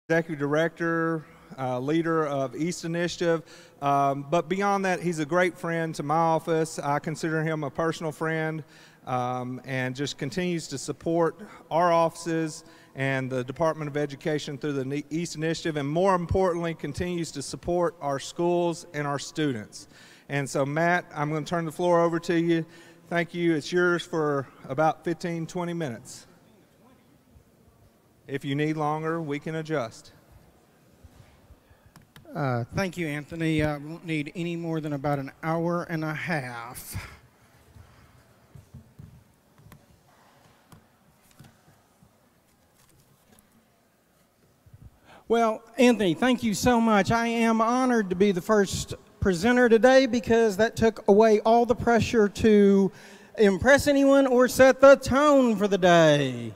Executive Director, leader of East Initiative. But beyond that, he's a great friend to my office. I consider him a personal friend and just continues to support our offices and the Department of Education through the East Initiative, and more importantly, continues to support our schools and our students. And so, Matt, I'm going to turn the floor over to you. Thank you. It's yours for about 15, 20 minutes. If you need longer, we can adjust. Thank you, Anthony. I won't need any more than about an hour and a half. Well, Anthony, thank you so much. I am honored to be the first presenter today because that took away all the pressure to impress anyone or set the tone for the day.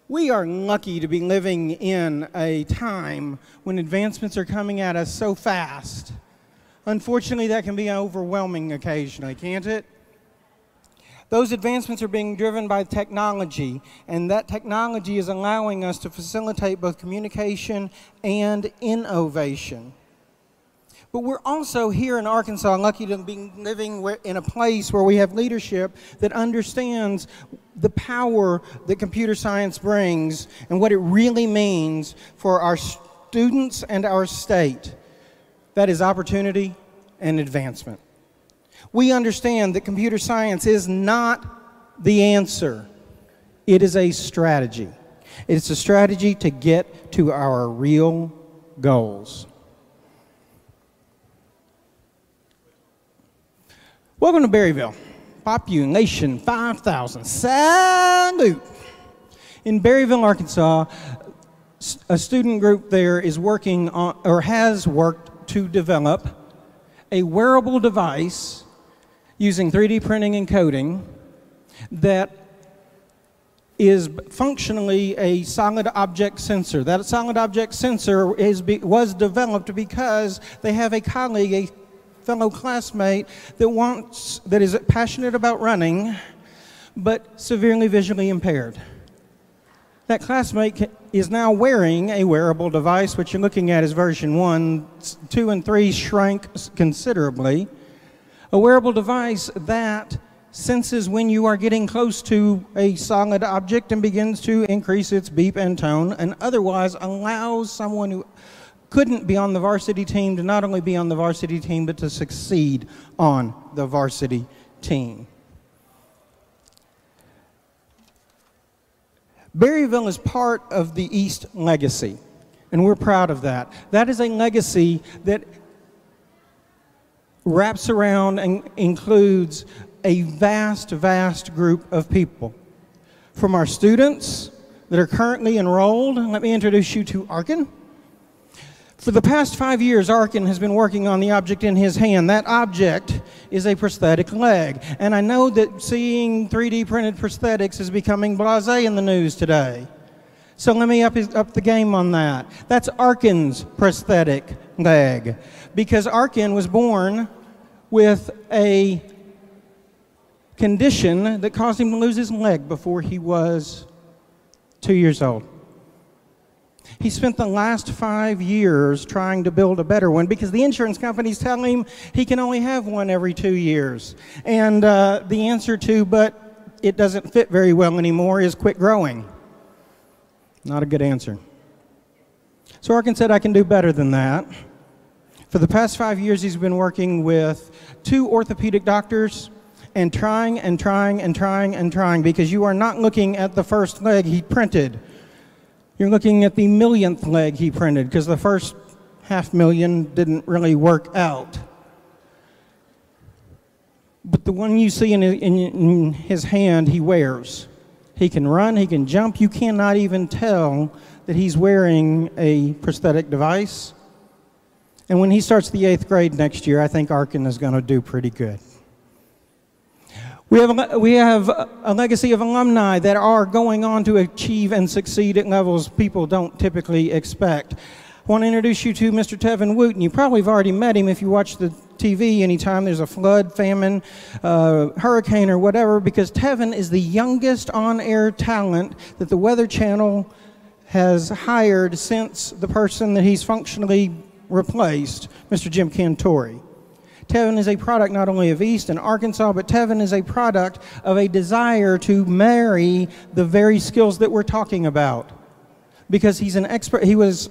We are lucky to be living in a time when advancements are coming at us so fast. Unfortunately, that can be overwhelming occasionally, can't it? Those advancements are being driven by technology, and that technology is allowing us to facilitate both communication and innovation. But we're also here in Arkansas lucky to be living in a place where we have leadership that understands the power that computer science brings and what it really means for our students and our state. That is opportunity and advancement. We understand that computer science is not the answer. It is a strategy. It's a strategy to get to our real goals. Welcome to Berryville. Population 5,000. Salute! In Berryville, Arkansas, a student group there is working on, or has worked to develop a wearable device using 3D printing and coding that is functionally a solid object sensor. That solid object sensor was developed because they have a colleague, a fellow classmate that is passionate about running, but severely visually impaired. That classmate is now wearing a wearable device, which you're looking at is version 1. 2 and 3 shrank considerably. A wearable device that senses when you are getting close to a solid object and begins to increase its beep and tone, and otherwise allows someone who couldn't be on the varsity team to not only be on the varsity team, but to succeed on the varsity team. Berryville is part of the East legacy, and we're proud of that. That is a legacy that wraps around and includes a vast, vast group of people. From our students that are currently enrolled, let me introduce you to Arkin. For the past 5 years, Arkin has been working on the object in his hand. That object is a prosthetic leg. And I know that seeing 3D printed prosthetics is becoming blasé in the news today. So let me up the game on that. That's Arkin's prosthetic leg. Because Arkin was born with a condition that caused him to lose his leg before he was 2 years old. He spent the last 5 years trying to build a better one because the insurance companies tell him he can only have one every 2 years. And the answer to, but it doesn't fit very well anymore, is quit growing. Not a good answer. So Arkin said, I can do better than that. For the past 5 years, he's been working with 2 orthopedic doctors and trying and trying and trying and trying, because you are not looking at the first leg he printed. You're looking at the millionth leg he printed, because the first 500,000 didn't really work out. But the one you see in his hand, he wears. He can run, he can jump. You cannot even tell that he's wearing a prosthetic device. And when he starts the 8th grade next year, I think Arkin is going to do pretty good. We have a legacy of alumni that are going on to achieve and succeed at levels people don't typically expect. I want to introduce you to Mr. Tevin Wooten. You probably have already met him if you watch the TV anytime there's a flood, famine, hurricane, or whatever, because Tevin is the youngest on-air talent that the Weather Channel has hired since the person that he's functionally replaced, Mr. Jim Cantori. Tevin is a product not only of East and Arkansas, but Tevin is a product of a desire to marry the very skills that we're talking about. Because he was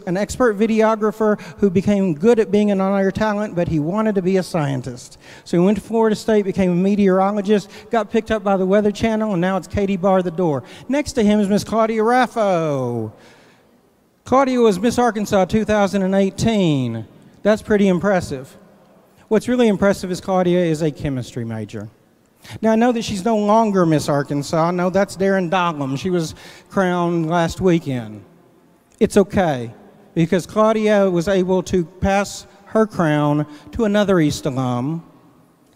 an expert videographer who became good at being an on-air talent, but he wanted to be a scientist. So he went to Florida State, became a meteorologist, got picked up by the Weather Channel, and now it's Katie Bar the door. Next to him is Miss Claudia Raffo. Claudia was Miss Arkansas 2018. That's pretty impressive. What's really impressive is Claudia is a chemistry major. Now, I know that she's no longer Miss Arkansas. No, that's Darren Doglum. She was crowned last weekend. It's okay, because Claudia was able to pass her crown to another East alum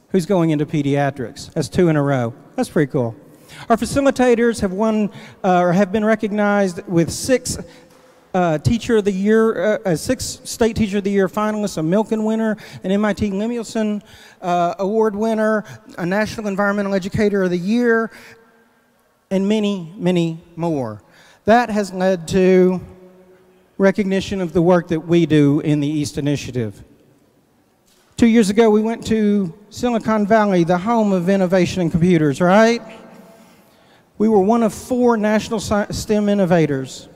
who's going into pediatrics. That's 2 in a row. That's pretty cool. Our facilitators have won or have been recognized with 6 Teacher of the Year, 6 State Teacher of the Year finalists, a Milken winner, an MIT Lemuelson Award winner, a National Environmental Educator of the Year, and many, many more. That has led to recognition of the work that we do in the East Initiative. 2 years ago, we went to Silicon Valley, the home of innovation in computers, right? We were one of 4 national STEM innovators.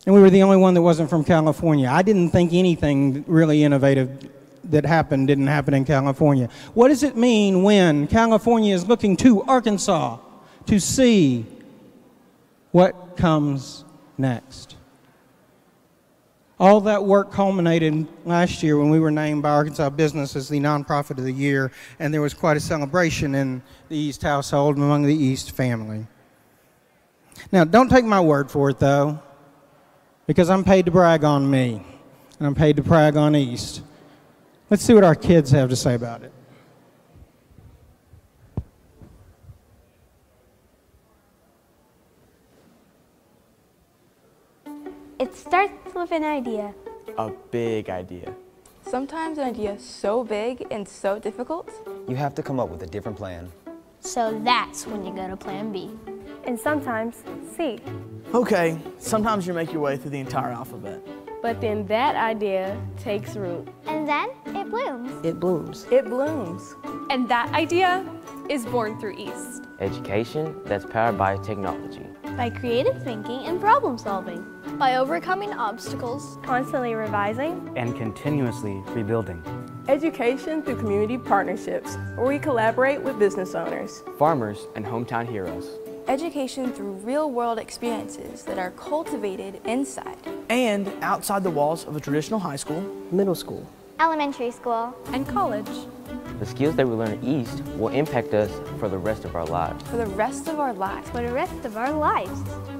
And we were the only one that wasn't from California. I didn't think anything really innovative that happened didn't happen in California. What does it mean when California is looking to Arkansas to see what comes next? All that work culminated last year when we were named by Arkansas Business as the Nonprofit of the Year, and there was quite a celebration in the East household among the East family. Now, don't take my word for it, though, because I'm paid to brag on me, and I'm paid to brag on East. Let's see what our kids have to say about it. It starts with an idea. A big idea. Sometimes an idea is so big and so difficult, you have to come up with a different plan. So that's when you go to plan B. And sometimes C. Okay, sometimes you make your way through the entire alphabet. But then that idea takes root. And then it blooms. It blooms. it blooms. And that idea is born through East. Education that's powered by technology. By creative thinking and problem solving. By overcoming obstacles. Constantly revising. And continuously rebuilding. Education through community partnerships, where we collaborate with business owners. Farmers and hometown heroes. Education through real-world experiences that are cultivated inside. And outside the walls of a traditional high school, Middle school. Elementary school. And college. The skills that we learn at East will impact us for the rest of our lives. For the rest of our lives. For the rest of our lives.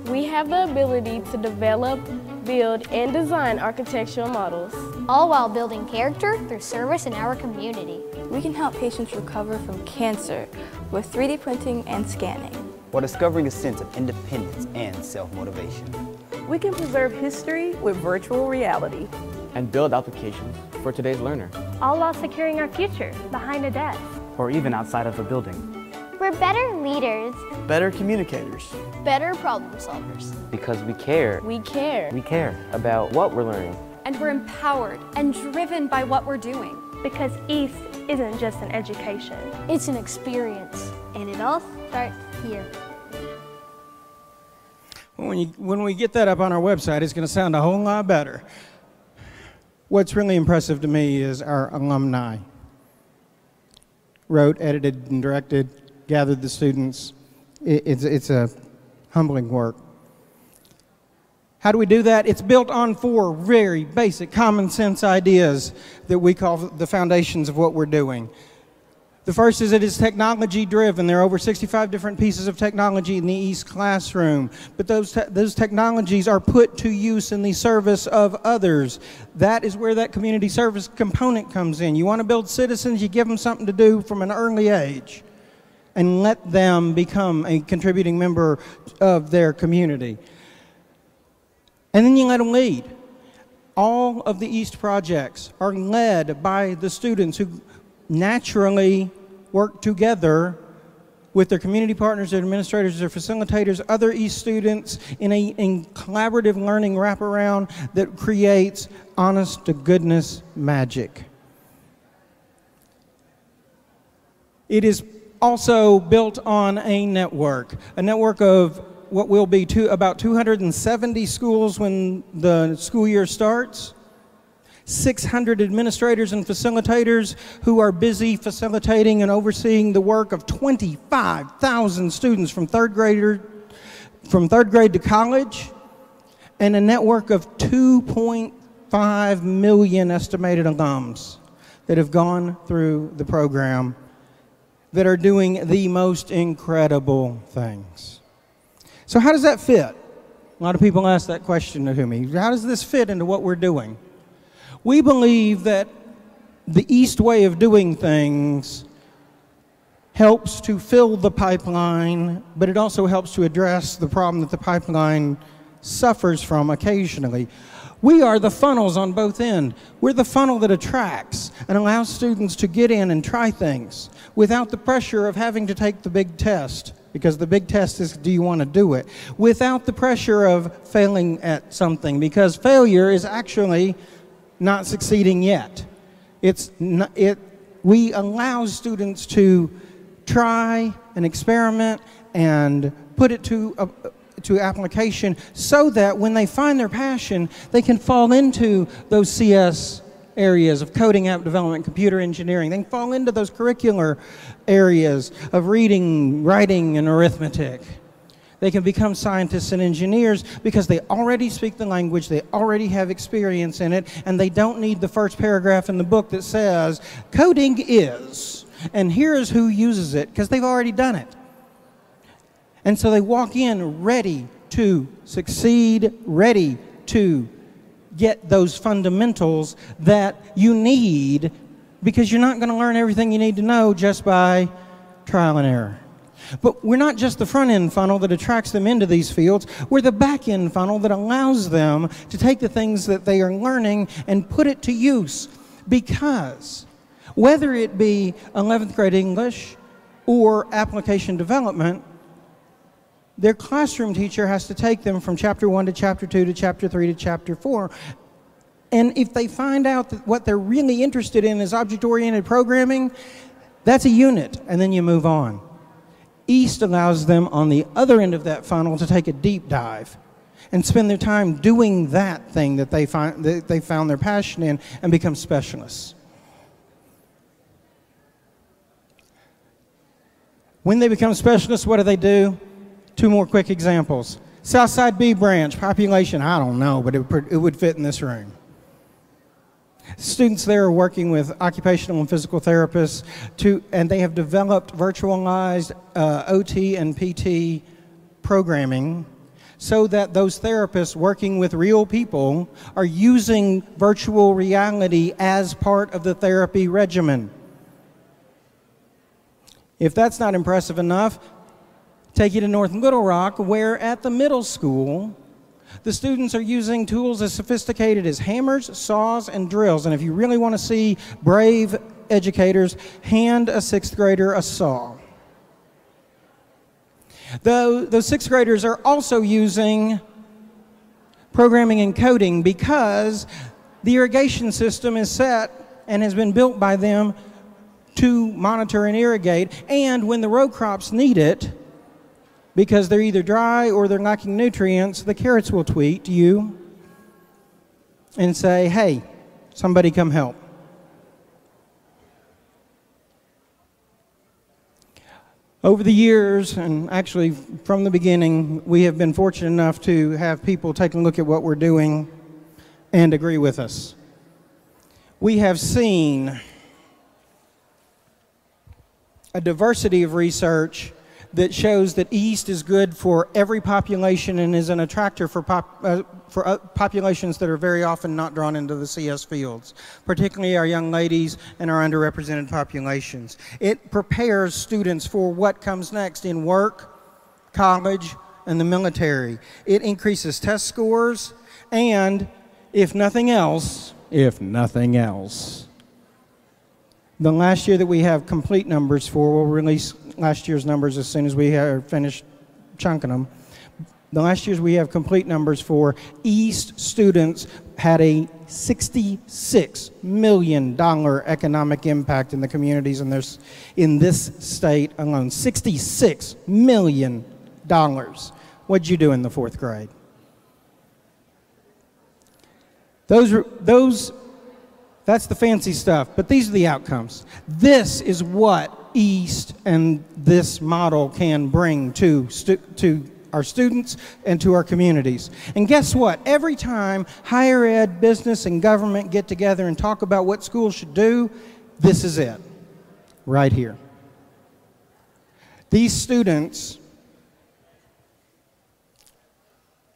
We have the ability to develop, build, and design architectural models. All while building character through service in our community. We can help patients recover from cancer with 3D printing and scanning. While discovering a sense of independence and self-motivation. We can preserve history with virtual reality. And build applications for today's learner. All while securing our future behind a desk. Or even outside of a building. We're better leaders. better communicators. Better problem solvers. Because we care. We care. We care about what we're learning. And we're empowered and driven by what we're doing. Because East isn't just an education. It's an experience. And it all starts here. When we get that up on our website, it's going to sound a whole lot better. What's really impressive to me is our alumni. Wrote, edited, and directed, gathered the students. It's a humbling work. How do we do that? It's built on 4 very basic common sense ideas that we call the foundations of what we're doing. The first is it is technology driven. There are over 65 different pieces of technology in the East classroom, but those technologies are put to use in the service of others. That is where that community service component comes in. You want to build citizens, you give them something to do from an early age and let them become a contributing member of their community. And then you let them lead. All of the East projects are led by the students who naturally work together with their community partners, their administrators, their facilitators, other East students in a collaborative learning wraparound that creates honest to goodness magic. It is also built on a network of what will be about 270 schools when the school year starts, 600 administrators and facilitators who are busy facilitating and overseeing the work of 25,000 students from third grade to college, and a network of 2.5 million estimated alums that have gone through the program that are doing the most incredible things. So how does that fit? A lot of people ask that question to me. How does this fit into what we're doing? We believe that the East way of doing things helps to fill the pipeline, but it also helps to address the problem that the pipeline suffers from occasionally. We are the funnels on both ends. We're the funnel that attracts and allows students to get in and try things without the pressure of having to take the big test, because the big test is, do you want to do it? Without the pressure of failing at something, because failure is actually not succeeding yet. We allow students to try and experiment and put it to application so that when they find their passion, they can fall into those CS areas of coding, app development, computer engineering. They can fall into those curricular areas of reading, writing, and arithmetic. They can become scientists and engineers because they already speak the language, they already have experience in it, and they don't need the first paragraph in the book that says, coding is, and here is who uses it, because they've already done it. And so they walk in ready to succeed, ready to get those fundamentals that you need, because you're not going to learn everything you need to know just by trial and error. But we're not just the front-end funnel that attracts them into these fields. We're the back-end funnel that allows them to take the things that they are learning and put it to use. Because whether it be 11th grade English or application development, their classroom teacher has to take them from chapter 1 to chapter 2 to chapter 3 to chapter 4. And if they find out that what they're really interested in is object-oriented programming, that's a unit, and then you move on. East allows them on the other end of that funnel to take a deep dive and spend their time doing that thing that they found their passion in and become specialists. When they become specialists, what do? Two more quick examples. Southside B branch, population, I don't know, but it would fit in this room. Students there are working with occupational and physical therapists and they have developed virtualized OT and PT programming so that those therapists working with real people are using virtual reality as part of the therapy regimen. If that's not impressive enough, take you to North Little Rock, where at the middle school, the students are using tools as sophisticated as hammers, saws, and drills. And if you really want to see brave educators, hand a 6th grader a saw. Those 6th graders are also using programming and coding because the irrigation system is set and has been built by them to monitor and irrigate. And when the row crops need it, because they're either dry or they're lacking nutrients, the carrots will tweet you and say, hey, somebody come help. Over the years, and actually from the beginning, we have been fortunate enough to have people take a look at what we're doing and agree with us. We have seen a diversity of research that shows that East is good for every population and is an attractor for populations that are very often not drawn into the CS fields, particularly our young ladies and our underrepresented populations. It prepares students for what comes next in work, college, and the military. It increases test scores, and if nothing else, The last year that we have complete numbers for, we'll release last year's numbers as soon as we have finished chunking them. The last years we have complete numbers for East students had a $66 million economic impact in the communities in this state alone. $66 million. What'd you do in the 4th grade? That's the fancy stuff, but these are the outcomes. This is what East and this model can bring to our students and to our communities. And guess what? Every time higher ed, business, and government get together and talk about what schools should do, this is it, right here. These students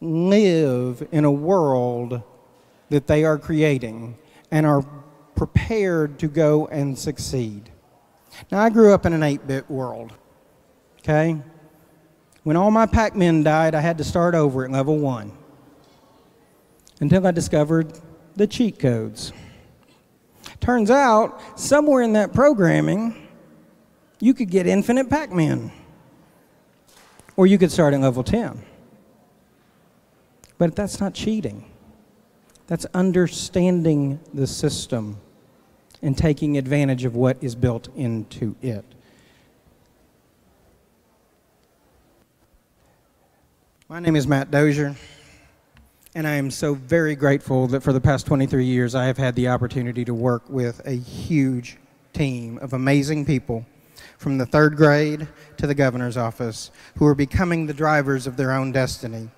live in a world that they are creating and are prepared to go and succeed. Now, I grew up in an 8-bit world, okay? When all my Pac-Men died, I had to start over at level 1 until I discovered the cheat codes. Turns out, somewhere in that programming, you could get infinite Pac-Men, or you could start at level 10. But that's not cheating. That's understanding the system and taking advantage of what is built into it. My name is Matt Dozier, and I am so very grateful that for the past 23 years I have had the opportunity to work with a huge team of amazing people from the 3rd grade to the governor's office who are becoming the drivers of their own destiny.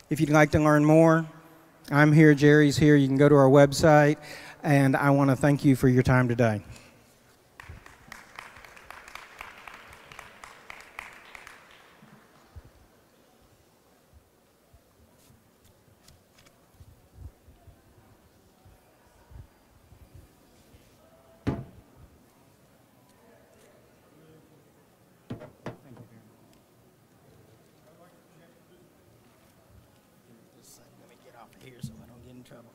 If you'd like to learn more, I'm here, Jerry's here. You can go to our website, and I want to thank you for your time today. Let me get off of here so I don't get in trouble.